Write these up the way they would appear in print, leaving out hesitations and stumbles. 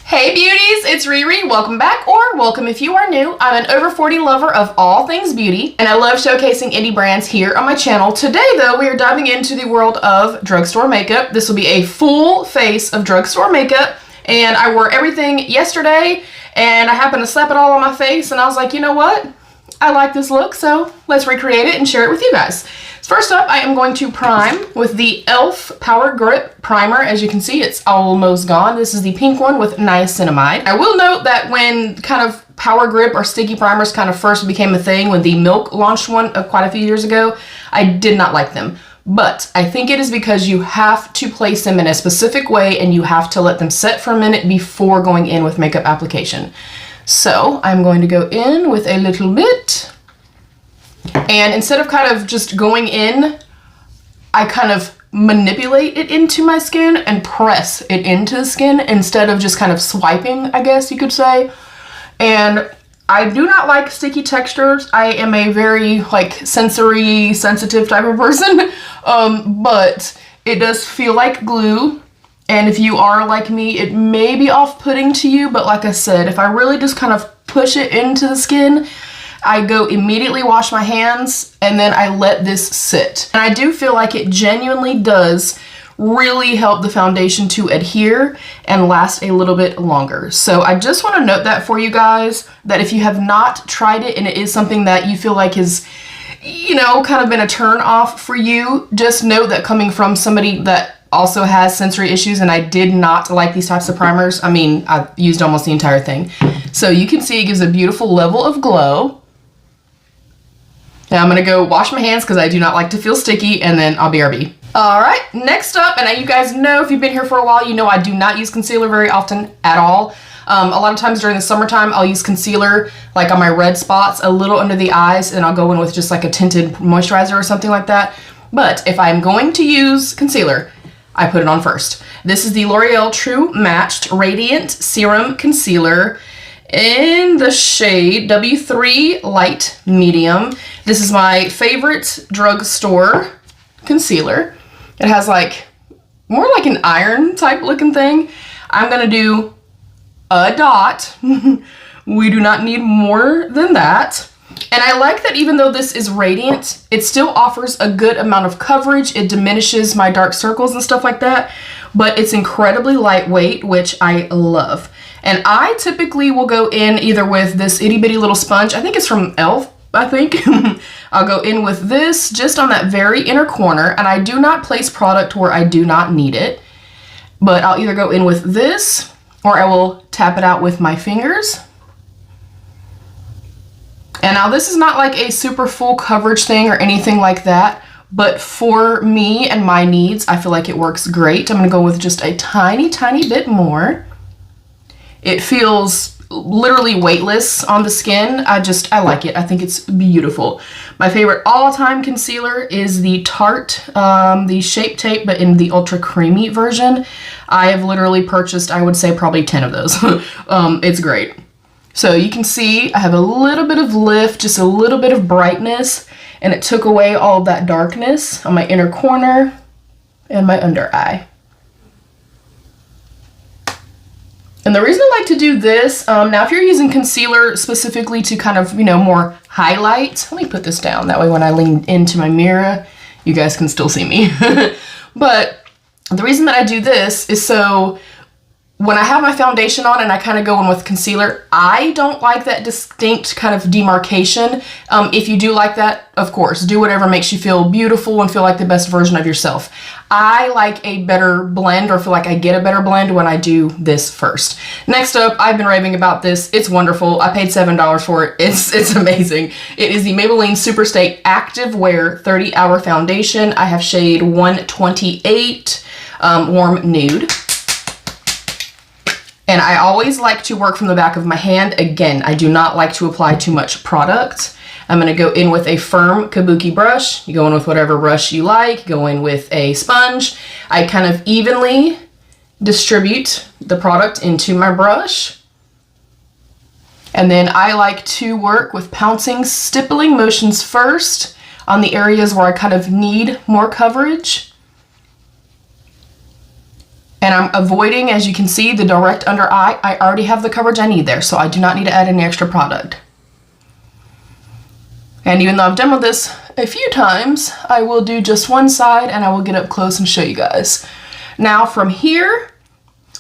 Hey beauties, it's Riri. Welcome back, or welcome if you are new. I'm an over 40 lover of all things beauty, and I love showcasing indie brands here on my channel. Today though, we are diving into the world of drugstore makeup. This will be a full face of drugstore makeup, and I wore everything yesterday, and I happened to slap it all on my face, and I was like, you know what? I like this look, so let's recreate it and share it with you guys. First up, I am going to prime with the e.l.f. Power Grip Primer. As you can see, it's almost gone. This is the pink one with niacinamide. I will note that when kind of Power Grip or sticky primers kind of first became a thing, when the Milk launched one quite a few years ago, I did not like them. But I think it is because you have to place them in a specific way and you have to let them set for a minute before going in with makeup application. So I'm going to go in with a little bit. And instead of kind of just going in, I kind of manipulate it into my skin and press it into the skin instead of just kind of swiping, I guess you could say. And I do not like sticky textures. I am a very sensory sensitive type of person, but it does feel like glue. And if you are like me, it may be off-putting to you, but like I said, if I really just kind of push it into the skin, I go immediately wash my hands and then I let this sit. And I do feel like it genuinely does really help the foundation to adhere and last a little bit longer. So I just want to note that for you guys, that if you have not tried it and it is something that you feel like is, you know, kind of been a turn off for you, just know that coming from somebody that also has sensory issues, and I did not like these types of primers. I mean, I've used almost the entire thing. So you can see it gives a beautiful level of glow. Now I'm gonna go wash my hands because I do not like to feel sticky, and then I'll BRB. All right, next up, and you guys know if you've been here for a while, you know I do not use concealer very often at all. A lot of times during the summertime, I'll use concealer like on my red spots, a little under the eyes, and I'll go in with just like a tinted moisturizer or something like that. But if I'm going to use concealer, I put it on first. This is the L'Oreal True Matched Radiant Serum Concealer in the shade W3 Light Medium. This is my favorite drugstore concealer. It has more like an iron type looking thing. I'm gonna do a dot. We do not need more than that. And I like that even though this is radiant, it still offers a good amount of coverage. It diminishes my dark circles and stuff like that, but it's incredibly lightweight, which I love. And I typically will go in either with this itty bitty little sponge. I think it's from e.l.f., I think. I'll go in with this just on that very inner corner, and I do not place product where I do not need it, but I'll either go in with this or I will tap it out with my fingers. And now this is not like a super full coverage thing or anything like that, but for me and my needs, I feel like it works great. I'm gonna go with just a tiny, tiny bit more. It feels literally weightless on the skin. I like it. I think it's beautiful. My favorite all-time concealer is the Tarte, the Shape Tape, but in the ultra creamy version. I have literally purchased, I would say, probably 10 of those. It's great. So you can see I have a little bit of lift, just a little bit of brightness, and it took away all of that darkness on my inner corner and my under eye. And the reason I like to do this, now if you're using concealer specifically to kind of, you know, more highlight, let me put this down, that way when I lean into my mirror, you guys can still see me. But the reason that I do this is so when I have my foundation on and I kind of go in with concealer, I don't like that distinct kind of demarcation. If you do like that, of course, do whatever makes you feel beautiful and feel like the best version of yourself. I like a better blend, or feel like I get a better blend when I do this first. Next up, I've been raving about this. It's wonderful. I paid $7 for it. It's amazing. It is the Maybelline Superstay Active Wear 30-Hour Foundation. I have shade 128 Warm Nude. And I always like to work from the back of my hand. Again, I do not like to apply too much product. I'm gonna go in with a firm kabuki brush. You go in with whatever brush you like. Go in with a sponge. I kind of evenly distribute the product into my brush. And then I like to work with pouncing, stippling motions first on the areas where I kind of need more coverage. And I'm avoiding, as you can see, the direct under eye. I already have the coverage I need there, so I do not need to add any extra product. And even though I've demoed this a few times, I will do just one side and I will get up close and show you guys. Now from here,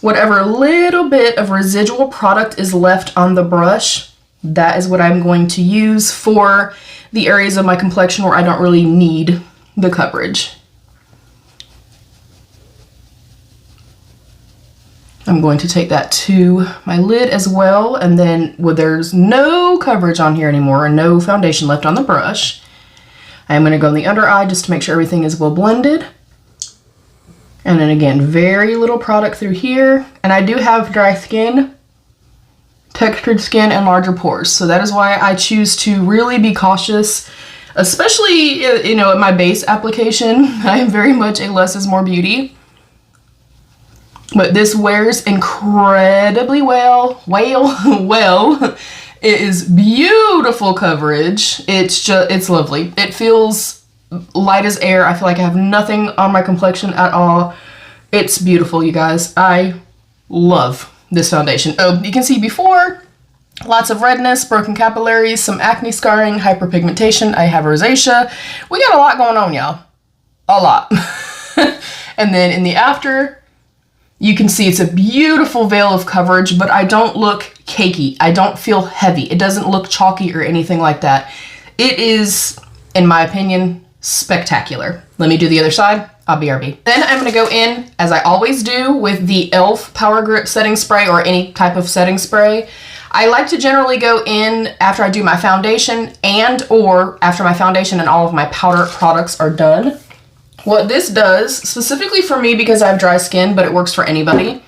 whatever little bit of residual product is left on the brush, that is what I'm going to use for the areas of my complexion where I don't really need the coverage. I'm going to take that to my lid as well, and then when there's no coverage on here anymore and no foundation left on the brush, I'm going to go in the under eye just to make sure everything is well blended. And then again, very little product through here. And I do have dry skin, textured skin, and larger pores, so that is why I choose to really be cautious, especially, you know, at my base application. I am very much a less is more beauty. But this wears incredibly well. It is beautiful coverage. It's lovely. It feels light as air. I feel like I have nothing on my complexion at all. It's beautiful, you guys. I love this foundation. Oh, you can see before, lots of redness, broken capillaries, some acne scarring, hyperpigmentation. I have rosacea. We got a lot going on, y'all. A lot. And then in the after, you can see it's a beautiful veil of coverage, but I don't look cakey. I don't feel heavy. It doesn't look chalky or anything like that. It is, in my opinion, spectacular. Let me do the other side. I'll BRB. Then I'm gonna go in, as I always do, with the e.l.f. Power Grip setting spray or any type of setting spray. I like to generally go in after I do my foundation or after my foundation and all of my powder products are done. What this does, specifically for me because I have dry skin, but it works for anybody,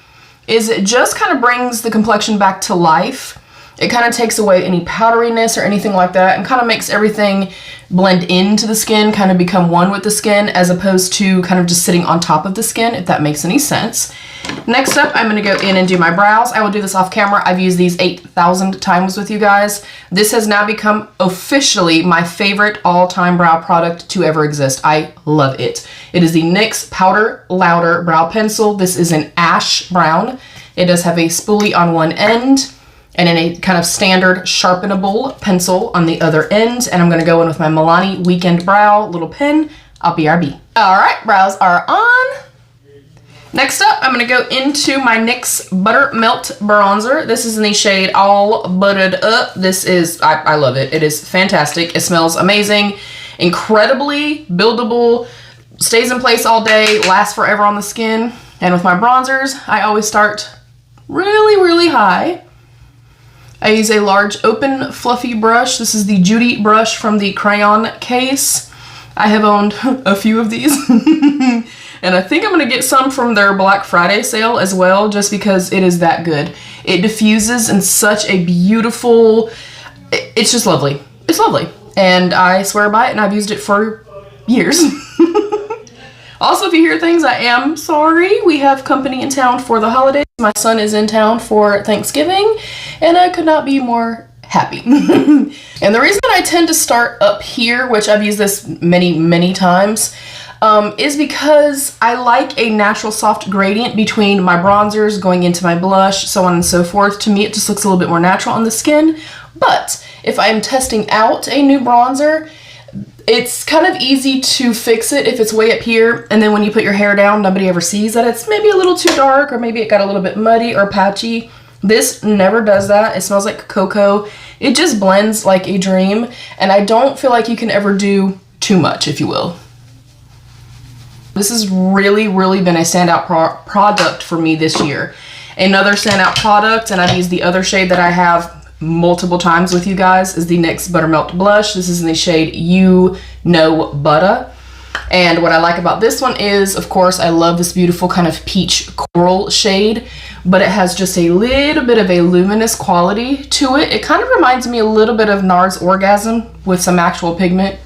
is it just kind of brings the complexion back to life. It kind of takes away any powderiness or anything like that and kind of makes everything blend into the skin, kind of become one with the skin, as opposed to kind of just sitting on top of the skin, if that makes any sense. Next up, I'm going to go in and do my brows. I will do this off camera. I've used these 8,000 times with you guys. This has now become officially my favorite all-time brow product to ever exist. I love it. It is the NYX Powder Louder Brow Pencil. This is an ash brown. It does have a spoolie on one end and then a kind of standard sharpenable pencil on the other end. And I'm going to go in with my Milani Weekend Brow little pen. I'll BRB. All right, brows are on. Next up, I'm going to go into my NYX Butter Melt Bronzer. This is in the shade All Butted Up. This is, I love it. It is fantastic. It smells amazing, incredibly buildable, stays in place all day, lasts forever on the skin. And with my bronzers, I always start really, really high. I use a large open fluffy brush. This is the Judy brush from the crayon case. I have owned a few of these. And I think I'm going to get some from their Black Friday sale as well, just because it is that good. It diffuses in such a beautiful, it's just lovely. It's lovely. And I swear by it, and I've used it for years. Also, if you hear things, I am sorry. We have company in town for the holidays. My son is in town for Thanksgiving, and I could not be more happy. And the reason that I tend to start up here, which I've used this many, many times, is because I like a natural soft gradient between my bronzers going into my blush, so on and so forth. To me, it just looks a little bit more natural on the skin. But if I'm testing out a new bronzer, it's kind of easy to fix it if it's way up here, and then when you put your hair down, nobody ever sees that it's maybe a little too dark, or maybe it got a little bit muddy or patchy. This never does that. It smells like cocoa. It just blends like a dream, and I don't feel like you can ever do too much, if you will. This has really, really been a standout product for me this year. Another standout product, and I've used the other shade that I have multiple times with you guys, is the NYX Buttermelt Blush. This is in the shade You Know Butta. And what I like about this one is, of course, I love this beautiful kind of peach coral shade, but it has just a little bit of a luminous quality to it. It kind of reminds me a little bit of NARS Orgasm with some actual pigment.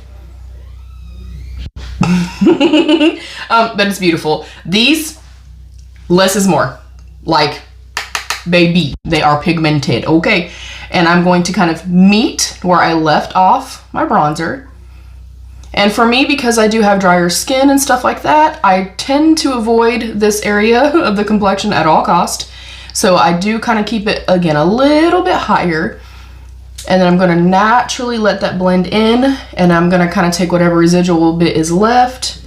But it's beautiful. These, less is more. Like, baby, they are pigmented, okay? And I'm going to kind of meet where I left off my bronzer. And for me, because I do have drier skin and stuff like that, I tend to avoid this area of the complexion at all cost. So I do kind of keep it, again, a little bit higher. And then I'm going to naturally let that blend in, and I'm going to kind of take whatever residual bit is left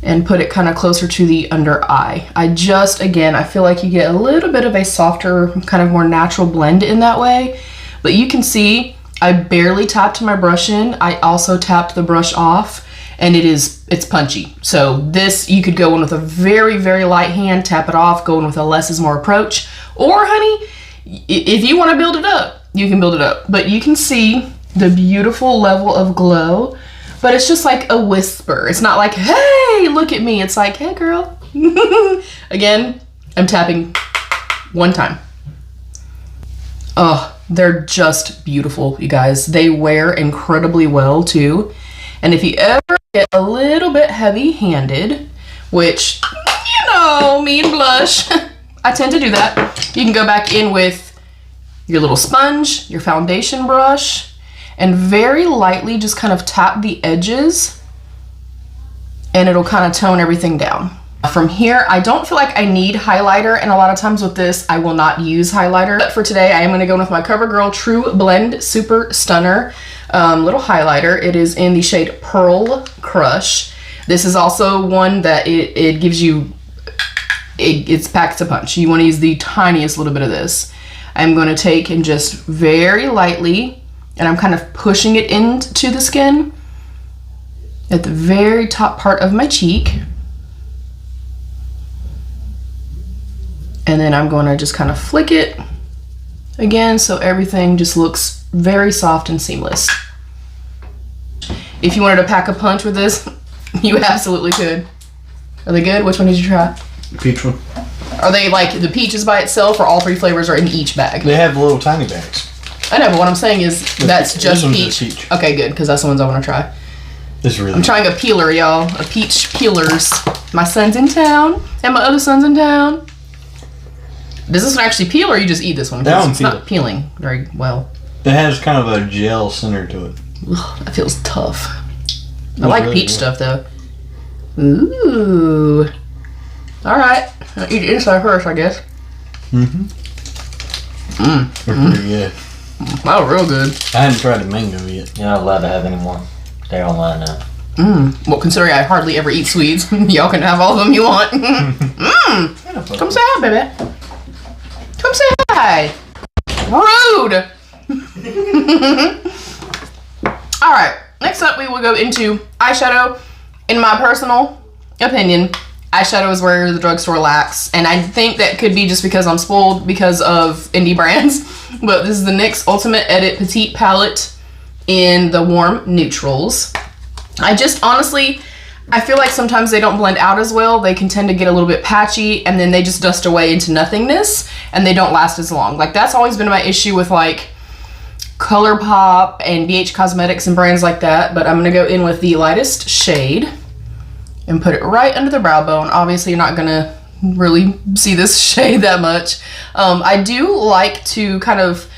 and put it kind of closer to the under eye. Again, I feel like you get a little bit of a softer, kind of more natural blend in that way. But you can see I barely tapped my brush in. I also tapped the brush off, and it's punchy. So this, you could go in with a very, very light hand, tap it off, go in with a less is more approach. Or honey, if you want to build it up, you can build it up. But you can see the beautiful level of glow, but it's just like a whisper. It's not like, hey, look at me. It's like, hey girl. Again, I'm tapping one time. Oh, they're just beautiful, you guys. They wear incredibly well too. And if you ever get a little bit heavy-handed, which, you know, me and blush, I tend to do that. You can go back in with your little sponge, your foundation brush, and very lightly just kind of tap the edges, and it'll kind of tone everything down. From here, I don't feel like I need highlighter, and a lot of times with this, I will not use highlighter. But for today, I am going to go in with my CoverGirl True Blend Super Stunner little highlighter. It is in the shade Pearl Crush. This is also one that it gives you, it's packed a punch. You want to use the tiniest little bit of this. I'm going to take and just very lightly, and I'm kind of pushing it into the skin at the very top part of my cheek. And then I'm going to just kind of flick it again so everything just looks very soft and seamless. If you wanted to pack a punch with this, you absolutely could. Are they good? Which one did you try? The peach one. Are they like the peaches by itself, or all three flavors are in each bag? They have little tiny bags. I know, but what I'm saying is that's just peach. Peach. Okay, good, because that's the ones I want to try. This is really I'm trying a peeler, y'all. A peach peelers. My son's in town, and my other son's in town. Does this one actually peel, or you just eat this one? That it's not peeling very well. It has kind of a gel center to it. Ugh, that feels tough. I like really peach stuff though. Ooh. All right. I'll eat it inside first, I guess. Mm-hmm. They're pretty good. That was real good. I haven't tried the mango yet. You're not allowed to have any more. They're online now. Well, considering I hardly ever eat sweets, y'all can have all of them you want. Come say hi, baby. Come say hi. Rude. All right. Next up, we will go into eyeshadow. In my personal opinion, eyeshadow is where the drugstore lacks, and I think that could be just because I'm spoiled because of indie brands. But this is the NYX Ultimate Edit Petite palette in the warm neutrals. I just honestly, I feel like sometimes they don't blend out as well. They can tend to get a little bit patchy, and then they just dust away into nothingness, and they don't last as long. Like, that's always been my issue with like ColourPop and BH Cosmetics and brands like that. But I'm gonna go in with the lightest shade and put it right under the brow bone. Obviously, you're not gonna really see this shade that much. I do like to kind of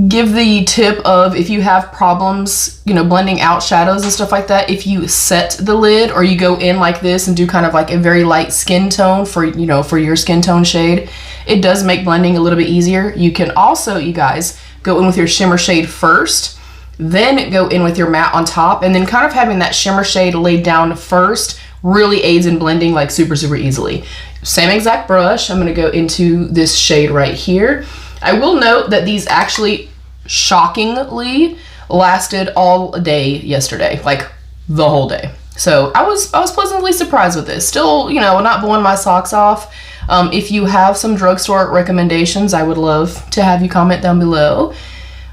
give the tip of, if you have problems, you know, blending out shadows and stuff like that, if you set the lid or you go in like this and do kind of like a very light skin tone for, you know, for your skin tone shade, it does make blending a little bit easier. You can also, you guys, go in with your shimmer shade first, then go in with your matte on top, and then kind of having that shimmer shade laid down first really aids in blending like super, super easily. Same exact brush. I'm gonna go into this shade right here. I will note that these actually shockingly lasted all day yesterday, like the whole day. So I was pleasantly surprised with this. Still, you know, not blowing my socks off. If you have some drugstore recommendations, I would love to have you comment down below.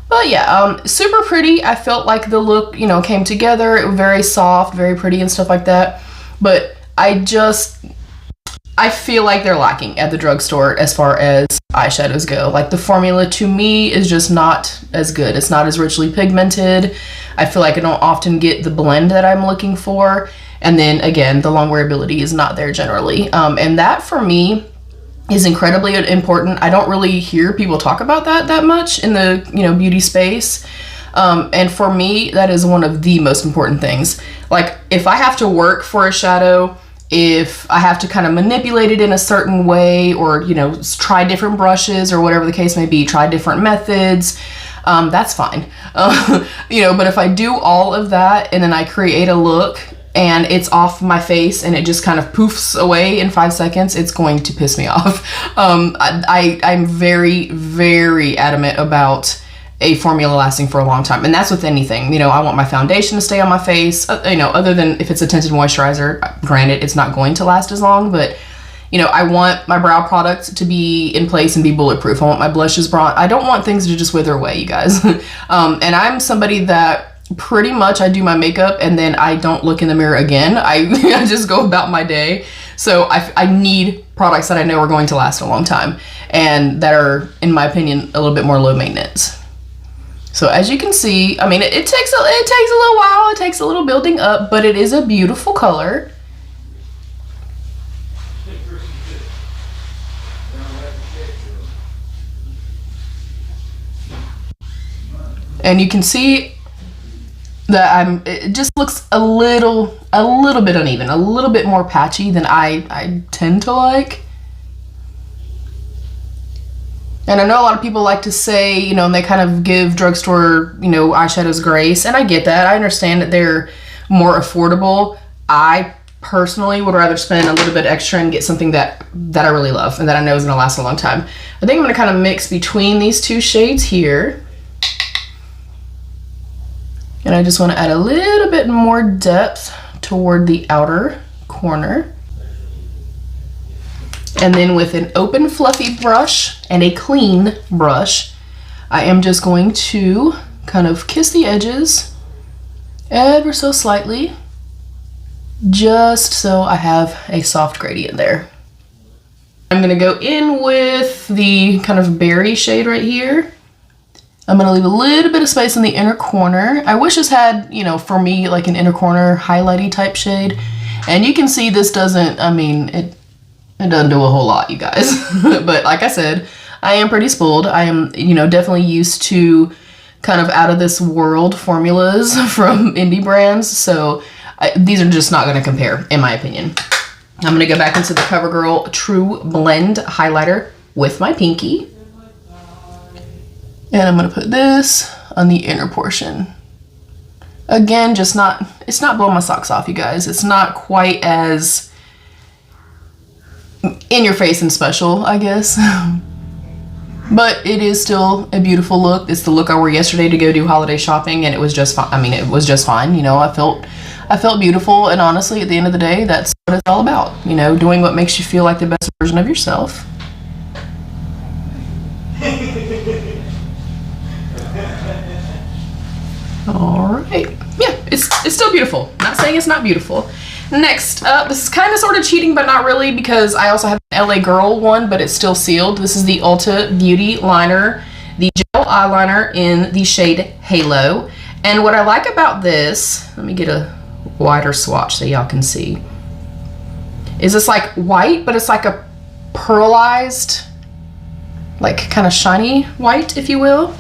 But yeah, super pretty. I felt like the look, you know, came together. It was very soft, very pretty and stuff like that. But I feel like they're lacking at the drugstore as far as eyeshadows go. Like, the formula to me is just not as good. It's not as richly pigmented. I feel like I don't often get the blend that I'm looking for. And then again, the long wearability is not there generally. And that for me is incredibly important. I don't really hear people talk about that much in the, you know, beauty space. And for me, that is one of the most important things. Like, if I have to work for a shadow, if I have to kind of manipulate it in a certain way, or, you know, try different brushes or whatever the case may be, try different methods, that's fine. You know, but if I do all of that and then I create a look and it's off my face and it just kind of poofs away in 5 seconds, it's going to piss me off. I'm very, very adamant about a formula lasting for a long time, and that's with anything. You know, I want my foundation to stay on my face, you know, other than if it's a tinted moisturizer. Granted, it's not going to last as long, but you know, I want my brow product to be in place and be bulletproof. I want my blushes bronze. I don't want things to just wither away, you guys. And I'm somebody that pretty much I do my makeup and then I don't look in the mirror again. I just go about my day. So I need products that I know are going to last a long time and that are, in my opinion, a little bit more low maintenance. So as you can see, I mean, it takes a little while, it takes a little building up, but it is a beautiful color. And you can see that it just looks a little bit uneven, a little bit more patchy than I tend to like. And I know a lot of people like to say, you know, and they kind of give drugstore, you know, eyeshadows grace. And I get that. I understand that they're more affordable. I personally would rather spend a little bit extra and get something that I really love and that I know is going to last a long time. I think I'm going to kind of mix between these two shades here. And I just want to add a little bit more depth toward the outer corner. And then with an open fluffy brush and a clean brush, I am just going to kind of kiss the edges ever so slightly, just so I have a soft gradient there. I'm going to go in with the kind of berry shade right here. I'm going to leave a little bit of space in the inner corner. I wish this had, you know, for me, like an inner corner highlighty type shade. And you can see this doesn't, I mean, it doesn't do a whole lot, you guys. But like I said, I am pretty spoiled. I am, you know, definitely used to kind of out of this world formulas from indie brands. So these are just not going to compare, in my opinion. I'm going to go back into the CoverGirl True Blend highlighter with my pinky. And I'm going to put this on the inner portion. Again, just not, it's not blowing my socks off, you guys. It's not quite as in your face and special, I guess. But it is still a beautiful look. It's the look I wore yesterday to go do holiday shopping, and it was just fine. I mean, it was just fine. You know, I felt beautiful, and honestly, at the end of the day, that's what it's all about. You know, doing what makes you feel like the best version of yourself. All right. Yeah, it's still beautiful. Not saying it's not beautiful. Next up, this is kind of sort of cheating, but not really, because I also have an LA Girl one, but it's still sealed. This is the Ulta Beauty Liner, the gel eyeliner in the shade Halo. And what I like about this, let me get a wider swatch so y'all can see, is it's like white, but it's like a pearlized, like kind of shiny white, if you will.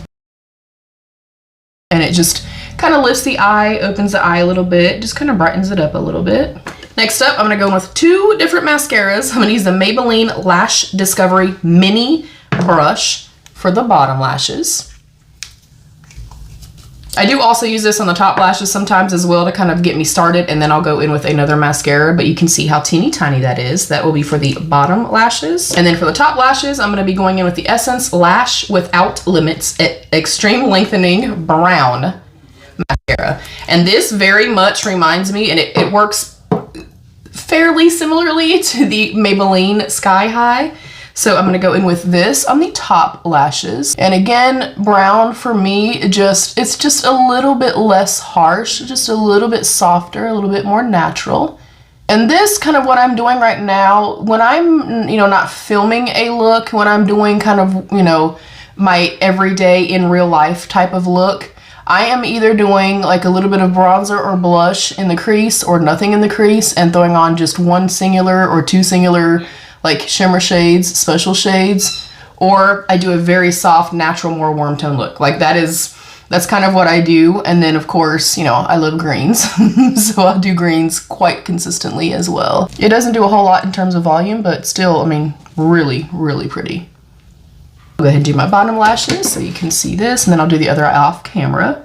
And it just kind of lifts the eye, opens the eye a little bit, just kind of brightens it up a little bit. Next up, I'm going to go in with two different mascaras. I'm going to use the Maybelline Lash Discovery Mini Brush for the bottom lashes. I do also use this on the top lashes sometimes as well to kind of get me started, and then I'll go in with another mascara, but you can see how teeny tiny that is. That will be for the bottom lashes. And then for the top lashes, I'm going to be going in with the Essence Lash Without Limits Extreme Lengthening Brown mascara. And this very much reminds me, and it works fairly similarly to the Maybelline Sky High. So I'm going to go in with this on the top lashes. And again, brown for me, it's just a little bit less harsh, just a little bit softer, a little bit more natural. And this kind of what I'm doing right now, when I'm, you know, not filming a look, when I'm doing kind of, you know, my everyday in real life type of look, I am either doing like a little bit of bronzer or blush in the crease or nothing in the crease and throwing on just one singular or two singular like shimmer shades, special shades, or I do a very soft, natural, more warm tone look. Like that is That's kind of what I do. And then of course, you know, I love greens. So I'll do greens quite consistently as well. It doesn't do a whole lot in terms of volume, but still, I mean, really, really pretty. I'll go ahead and do my bottom lashes so you can see this, and then I'll do the other eye off camera.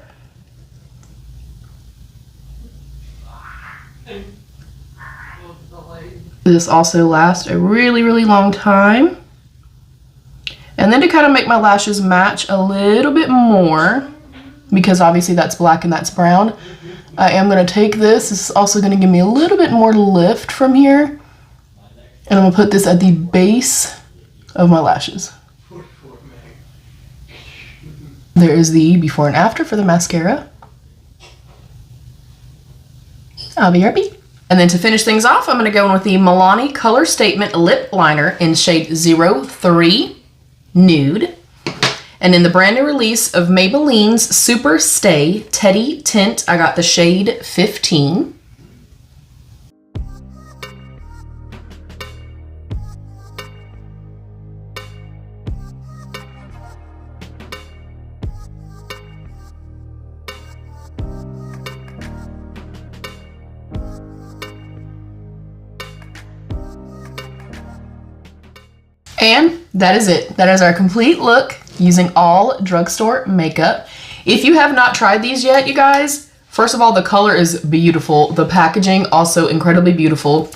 This also lasts a really, really long time. And then to kind of make my lashes match a little bit more, because obviously that's black and that's brown, I am going to take this. This is also going to give me a little bit more lift from here. And I'm going to put this at the base of my lashes. There is the before and after for the mascara. I'll be happy. And then to finish things off, I'm going to go in with the Milani Color Statement Lip Liner in shade 03 Nude. And in the brand new release of Maybelline's Super Stay Teddy Tint, I got the shade 15. And that is it. That is our complete look using all drugstore makeup. If you have not tried these yet, you guys, first of all, the color is beautiful. The packaging also incredibly beautiful.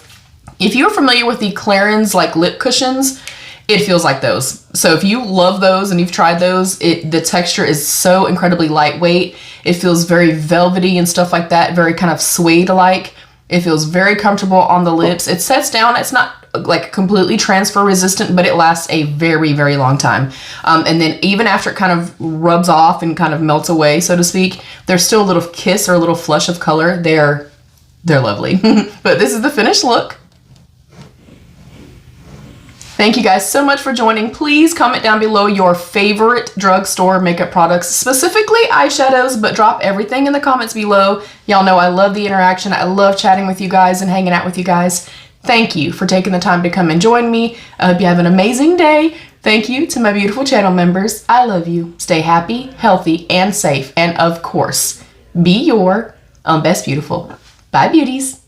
If you're familiar with the Clarins like lip cushions, it feels like those. So if you love those and you've tried those, the texture is so incredibly lightweight. It feels very velvety and stuff like that, very kind of suede-like. It feels very comfortable on the lips. It sets down. It's not like completely transfer resistant, but it lasts a very, very long time. And then even after it kind of rubs off and kind of melts away, so to speak, there's still a little kiss or a little flush of color. They're lovely. But this is the finished look. Thank you guys so much for joining. Please comment down below your favorite drugstore makeup products, specifically eyeshadows, but drop everything in the comments below. Y'all know I love the interaction. I love chatting with you guys and hanging out with you guys. Thank you for taking the time to come and join me. I hope you have an amazing day. Thank you to my beautiful channel members. I love you. Stay happy, healthy, and safe. And of course, be your best beautiful. Bye, beauties.